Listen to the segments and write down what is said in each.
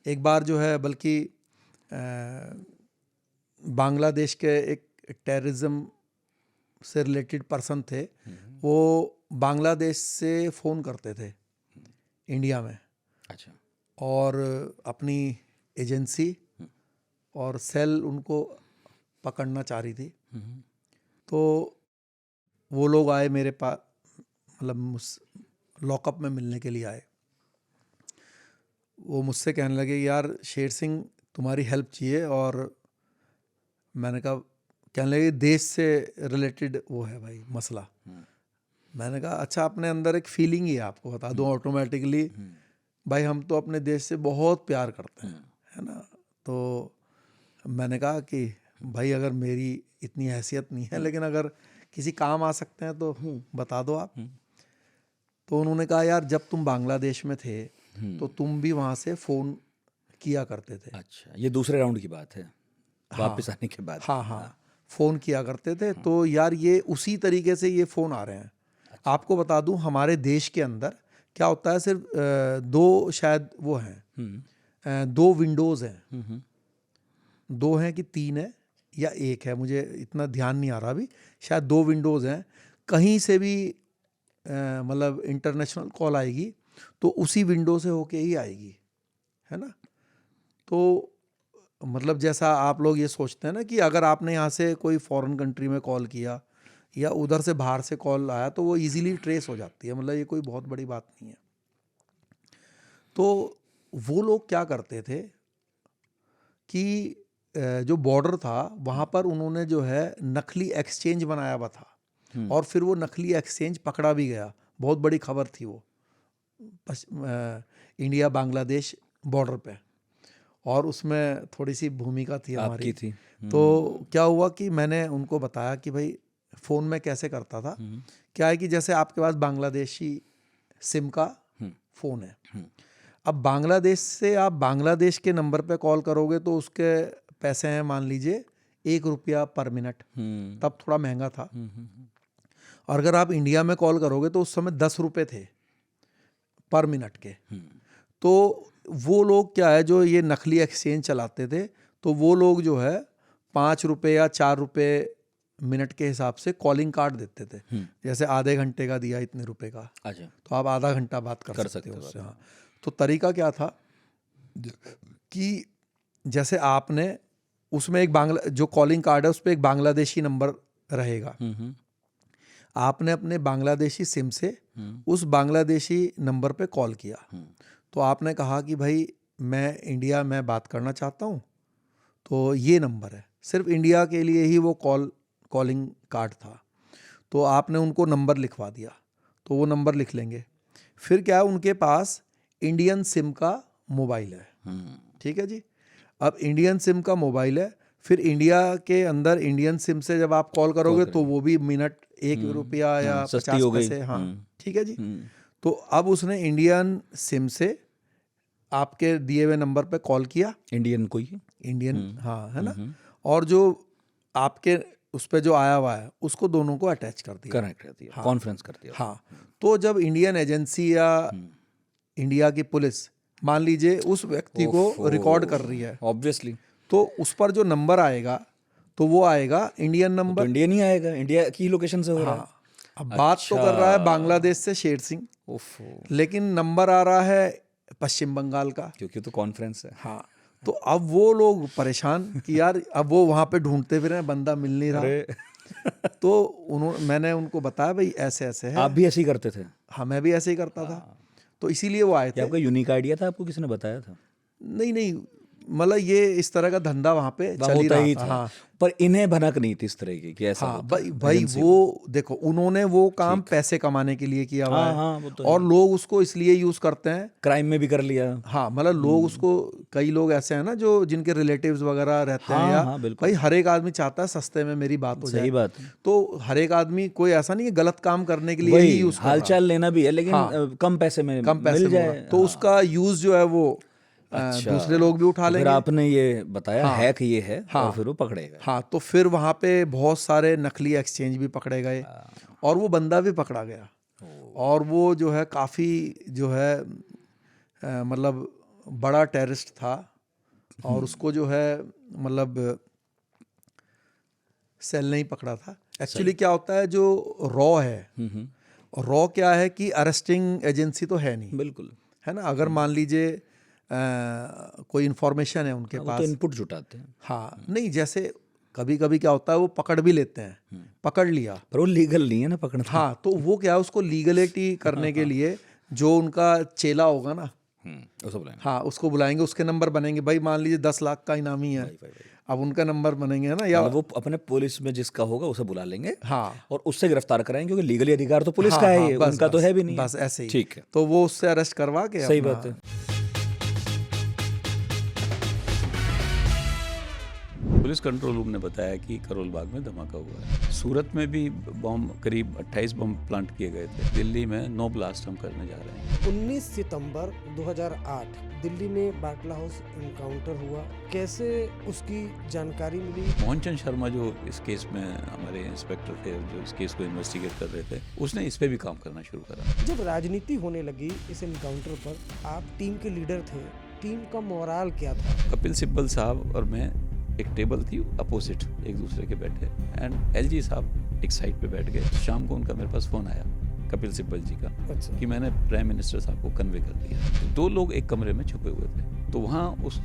एक बार जो है बल्कि बांग्लादेश के एक टेररिज्म से रिलेटेड पर्सन थे, वो बांग्लादेश से फ़ोन करते थे इंडिया में। अच्छा। और अपनी एजेंसी और सेल उनको पकड़ना चाह रही थी। तो वो लोग आए मेरे पास, मतलब लॉकअप में मिलने के लिए आए। वो मुझसे कहने लगे यार शेर सिंह तुम्हारी हेल्प चाहिए। और मैंने कहा, कहने लगे देश से रिलेटेड वो है भाई मसला। मैंने कहा अच्छा, अपने अंदर एक फीलिंग ही है, आपको बता दूं ऑटोमेटिकली भाई हम तो अपने देश से बहुत प्यार करते हैं, है ना। तो मैंने कहा कि भाई अगर मेरी इतनी हैसियत नहीं है, लेकिन अगर किसी काम आ सकते हैं तो बता दो आप। तो उन्होंने कहा यार जब तुम बांग्लादेश में थे तो तुम भी वहाँ से फ़ोन किया करते थे। अच्छा, ये दूसरे राउंड की बात है, वापस आने के बाद। हाँ, फ़ोन किया करते थे। तो यार ये उसी तरीके से ये फ़ोन आ रहे हैं। आपको बता दूं हमारे देश के अंदर क्या होता है, सिर्फ दो शायद वो हैं, दो विंडोज़ हैं, दो हैं कि तीन है या एक है, मुझे इतना ध्यान नहीं आ रहा अभी, शायद दो विंडोज़ हैं। कहीं से भी मतलब इंटरनेशनल कॉल आएगी तो उसी विंडो से होके ही आएगी, है ना। तो मतलब जैसा आप लोग ये सोचते हैं ना कि अगर आपने यहाँ से कोई फॉरेन कंट्री में कॉल किया या उधर से बाहर से कॉल आया तो वो इजीली ट्रेस हो जाती है, मतलब ये कोई बहुत बड़ी बात नहीं है। तो वो लोग क्या करते थे कि जो बॉर्डर था वहाँ पर उन्होंने जो है नकली एक्सचेंज बनाया हुआ था, और फिर वो नकली एक्सचेंज पकड़ा भी गया। बहुत बड़ी खबर थी वो, इंडिया बांग्लादेश बॉर्डर पे, और उसमें थोड़ी सी भूमिका थी हमारी। थी। तो क्या हुआ कि मैंने उनको बताया कि भाई फ़ोन में कैसे करता था। क्या है कि जैसे आपके पास बांग्लादेशी सिम का फ़ोन है, अब बांग्लादेश से आप बांग्लादेश के नंबर पे कॉल करोगे तो उसके पैसे हैं मान लीजिए ₹1 पर मिनट, तब थोड़ा महंगा था। और अगर आप इंडिया में कॉल करोगे तो उस समय ₹10 थे पर मिनट के। तो वो लोग क्या है जो ये नकली एक्सचेंज चलाते थे, तो वो लोग जो है ₹5 या ₹4 मिनट के हिसाब से कॉलिंग कार्ड देते थे। जैसे आधे घंटे का दिया इतने रुपए का, अच्छा, तो आप आधा घंटा बात कर सकते हो उससे। हाँ, तो तरीका क्या था कि जैसे आपने उसमें एक जो कॉलिंग कार्ड है उस पर एक बांग्लादेशी नंबर रहेगा, आपने अपने बांग्लादेशी सिम से उस बांग्लादेशी नंबर पे कॉल किया। तो आपने कहा कि भाई मैं इंडिया में बात करना चाहता हूँ, तो ये नंबर है, सिर्फ इंडिया के लिए ही वो कॉलिंग कार्ड था। तो आपने उनको नंबर लिखवा दिया, तो वो नंबर लिख लेंगे। फिर क्या है, उनके पास इंडियन सिम का मोबाइल है, ठीक है जी। अब इंडियन सिम का मोबाइल है, फिर इंडिया के अंदर इंडियन सिम से जब आप कॉल करोगे तो वो भी मिनट ₹1 या 50 पैसे, हाँ ठीक है जी। तो अब उसने इंडियन सिम से आपके दिए हुए नंबर पे कॉल किया, इंडियन कोई इंडियन, हाँ है ना। और जो आपके उस पर जो आया हुआ है उसको दोनों को अटैच कर दिया, कनेक्ट कर दिया, कॉन्फ्रेंस कर दिया। हाँ, तो जब इंडियन एजेंसी या इंडिया की पुलिस मान लीजिए उस व्यक्ति को रिकॉर्ड कर रही है, ऑब्वियसली, तो उस पर जो नंबर आएगा तो वो आएगा इंडियन नंबर, तो इंडियन ही आएगा, इंडिया की लोकेशन से हो रहा है। हाँ, अब बात तो कर रहा है बांग्लादेश से शेर सिंह, लेकिन नंबर आ रहा है पश्चिम बंगाल का, क्योंकि तो कॉन्फ्रेंस है। हाँ, तो अब वो लोग परेशान कि यार अब वो वहाँ पे ढूंढते फिर हैं, बंदा मिल नहीं रहा। तो मैंने उनको बताया भाई ऐसे ऐसे है। आप भी ऐसे ही करते थे? हाँ, मैं भी ऐसे ही करता था, तो इसीलिए वो आए थे। आपका यूनिक आइडिया था, आपको किसी ने बताया था? नहीं, मतलब ये इस तरह का धंधा वहाँ पे चल ही रहा था। हाँ, पर इन्हें भनक नहीं थी इस तरह की कि ऐसा हाँ होता है भाई एजेंसी वो देखो उन्होंने वो काम पैसे कमाने के लिए किया हुआ है, वो तो और लोग उसको इसलिए यूज करते हैं, क्राइम में भी कर लिया। हाँ, मतलब लोग उसको, कई लोग ऐसे हैं ना जो जिनके रिलेटिव्स वगैरह रहते हैं, या बिल्कुल, भाई हर एक आदमी चाहता है सस्ते में मेरी बात हो जाए। सही बात है। तो हर एक आदमी, कोई ऐसा नहीं है गलत काम करने के लिए ही यूज कर रहा है, हालचाल लेना भी है, लेकिन कम पैसे में मिल जाए, तो उसका यूज जो है वो दूसरे लोग भी उठा तो फिर लेंगे। आपने ये बताया हैक ये है, और फिर वो पकड़े गए। हाँ, तो फिर वहाँ पे बहुत सारे नकली एक्सचेंज भी पकड़े गए, और वो बंदा भी पकड़ा गया, और वो जो है काफ़ी जो है मतलब बड़ा टेररिस्ट था और उसको जो है मतलब सेल नहीं पकड़ा था। एक्चुअली क्या होता है, जो रॉ है, रॉ क्या है कि अरेस्टिंग एजेंसी तो है नहीं, बिल्कुल, है ना। अगर मान लीजिए कोई इन्फॉर्मेशन है उनके वो पास, तो इनपुट जुटाते हैं। हाँ नहीं, जैसे कभी कभी क्या होता है वो पकड़ भी लेते हैं, पकड़ लिया, पर वो लीगल नहीं है ना पकड़ना। हाँ, तो वो क्या है, उसको लीगलिटी करने के लिए जो उनका चेला होगा ना, उसको बुलाएंगे। हाँ, उसको बुलाएंगे, उसके नंबर बनेंगे। भाई मान लीजिए 10 लाख का इनामी है, अब उनका नंबर बनेंगे, है ना, या मतलब वो अपने पुलिस में जिसका होगा उसे बुला लेंगे, हाँ, और उससे गिरफ्तार कराएंगे, क्योंकि लीगली अधिकार तो पुलिस हाँ, का है, हाँ, ये बस, उनका तो बस, है भी नहीं। बस ऐसे ही, ठीक है, तो वो उससे अरेस्ट करवा के सही अपना, बात है। पुलिस कंट्रोल रूम ने बताया कि करोल बाग में धमाका हुआ है। सूरत में भी बम, करीब 28 बम प्लांट किए गए थे। दिल्ली में 9 ब्लास्ट हम करने जा रहे हैं। 19 सितंबर 2008 दिल्ली में बाटला हाउस इनकाउंटर हुआ, कैसे उसकी जानकारी मिली? मोहनचंद शर्मा जो इस केस में हमारे इंस्पेक्टर थे, जो इस केस को इन्वेस्टिगेट कर रहे थे, उसने इस पे भी काम करना शुरू करा। जब राजनीति होने लगी इस इनकाउंटर पर, आप टीम के लीडर थे, टीम का मोराल क्या था? कपिल सिब्बल साहब और मैं, एक टेबल थी अपोजिट एक दूसरे के बैठे, एंड एलजी साहब एक साइड पे बैठ गए। शाम को उनका मेरे पास फ़ोन आया कपिल सिब्बल जी का, अच्छा। कि मैंने प्राइम मिनिस्टर साहब को कन्वे कर दिया। तो 2 लोग एक कमरे में छुपे हुए थे, तो वहाँ उस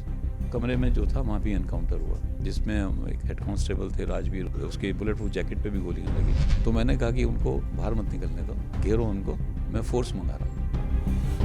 कमरे में जो था वहाँ भी एनकाउंटर हुआ, जिसमें एक हेड कांस्टेबल थे राजवीर, उसके बुलेट प्रूफ जैकेट पे भी गोलियाँ लगी। तो मैंने कहा कि उनको बाहर मत निकलने दो, घेरो उनको, मैं फोर्स मंगा रहा हूँ।